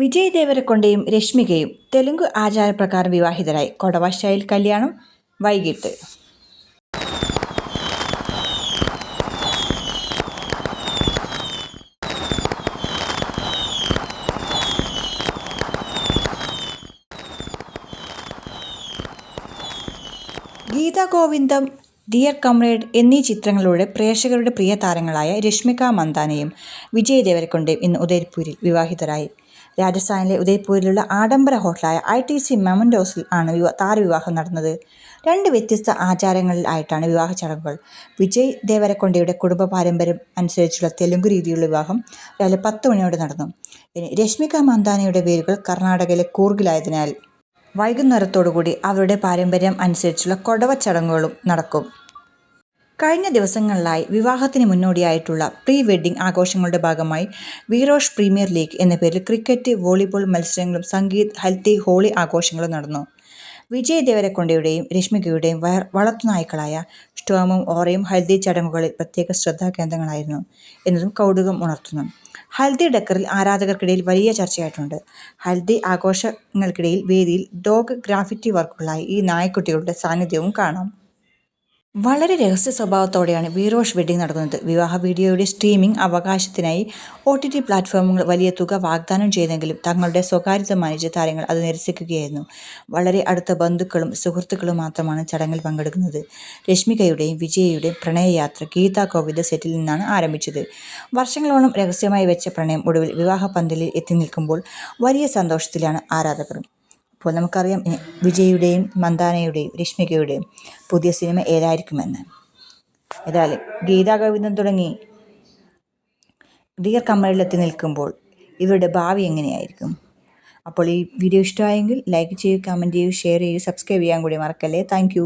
വിജയ് ദേവരക്കൊണ്ടയും രശ്മികയും തെലുങ്ക് ആചാരപ്രകാരം വിവാഹിതരായി. കൊടവ സ്റ്റൈൽ കല്യാണം വൈകിട്ട്. ഗീതാ ഗോവിന്ദം, ഡിയർ കമ്രേഡ് എന്നീ ചിത്രങ്ങളിലൂടെ പ്രേക്ഷകരുടെ പ്രിയ താരങ്ങളായ രശ്മിക മന്ദാനയും വിജയ് ദേവരക്കൊണ്ടയും ഇന്ന് ഉദയ്പൂരിൽ വിവാഹിതരായി. രാജസ്ഥാനിലെ ഉദയ്പൂരിലുള്ള ആഡംബര ഹോട്ടലായ ITC മെമൻറ്റോസിൽ ആണ് താരവിവാഹം നടന്നത്. രണ്ട് വ്യത്യസ്ത ആചാരങ്ങളിൽ ആയിട്ടാണ് വിവാഹ ചടങ്ങുകൾ. വിജയ് ദേവരക്കൊണ്ടയുടെ കുടുംബ പാരമ്പര്യം അനുസരിച്ചുള്ള തെലുങ്ക് രീതിയിലുള്ള വിവാഹം രാവിലെ 10 മണിയോടെ നടന്നു. ഇനി രശ്മിക മന്ദാനയുടെ വേരുകൾ കർണാടകയിലെ കൂർഗിലായതിനാൽ വൈകുന്നേരത്തോടുകൂടി അവരുടെ പാരമ്പര്യം അനുസരിച്ചുള്ള കൊടവ ചടങ്ങുകളും നടക്കും. കഴിഞ്ഞ ദിവസങ്ങളിലായി വിവാഹത്തിന് മുന്നോടിയായിട്ടുള്ള പ്രീ വെഡ്ഡിംഗ് ആഘോഷങ്ങളുടെ ഭാഗമായി വീറോഷ് പ്രീമിയർ ലീഗ് എന്ന പേരിൽ ക്രിക്കറ്റ്, വോളിബോൾ മത്സരങ്ങളും സംഗീത്, ഹൽദി, ഹോളി ആഘോഷങ്ങളും നടന്നു. വിജയ് ദേവരക്കൊണ്ടയുടെയും രശ്മികയുടെയും വളർത്തുനായ്ക്കളായ സ്റ്റോമും ഓറയും ഹൽദി ചടങ്ങുകളിൽ പ്രത്യേക ശ്രദ്ധാകേന്ദ്രങ്ങളായിരുന്നു എന്നതും കൗതുകം ഉണർത്തുന്നു. ഹൽദി ഡെക്കറിൽ ആരാധകർക്കിടയിൽ വലിയ ചർച്ചയായിട്ടുണ്ട്. ഹൽദി ആഘോഷങ്ങൾക്കിടയിൽ വേദിയിൽ ഡോഗ് ഗ്രാഫിറ്റി വർക്കുകളായി ഈ നായ്ക്കുട്ടികളുടെ സാന്നിധ്യവും കാണാം. വളരെ രഹസ്യ സ്വഭാവത്തോടെയാണ് വീറോഷ് വെഡ്ഡിംഗ് നടക്കുന്നത്. വിവാഹ വീഡിയോയുടെ സ്ട്രീമിംഗ് അവകാശത്തിനായി OTT പ്ലാറ്റ്ഫോമുകൾ വലിയ തുക വാഗ്ദാനം ചെയ്തെങ്കിലും തങ്ങളുടെ സ്വകാര്യത മാനിച്ച് താരങ്ങൾ അത് നിരസിക്കുകയായിരുന്നു. വളരെ അടുത്ത ബന്ധുക്കളും സുഹൃത്തുക്കളും മാത്രമാണ് ചടങ്ങിൽ പങ്കെടുക്കുന്നത്. രശ്മികയുടെയും വിജയിയുടെയും പ്രണയയാത്ര ഗീതാ ഗോവിന്ദ സെറ്റിൽ നിന്നാണ് ആരംഭിച്ചത്. വർഷങ്ങളോളം രഹസ്യമായി വെച്ച പ്രണയം ഒടുവിൽ വിവാഹപന്തലിൽ എത്തി നിൽക്കുമ്പോൾ വലിയ സന്തോഷത്തിലാണ് ആരാധകർ. അപ്പോൾ നമുക്കറിയാം വിജയുടെയും മന്ദാനയുടെയും രശ്മികയുടെയും പുതിയ സിനിമ ഏതായിരിക്കുമെന്ന്. ഏതായാലും ഗീതാ ഗോവിന്ദം തുടങ്ങി ഡിയർ കമറിലെത്തി നിൽക്കുമ്പോൾ ഇവരുടെ ഭാവി എങ്ങനെയായിരിക്കും? അപ്പോൾ ഈ വീഡിയോ ഇഷ്ടമായെങ്കിൽ ലൈക്ക് ചെയ്യൂ, കമൻറ്റ് ചെയ്യൂ, ഷെയർ ചെയ്യൂ, സബ്സ്ക്രൈബ് ചെയ്യാൻ കൂടി മറക്കല്ലേ. താങ്ക്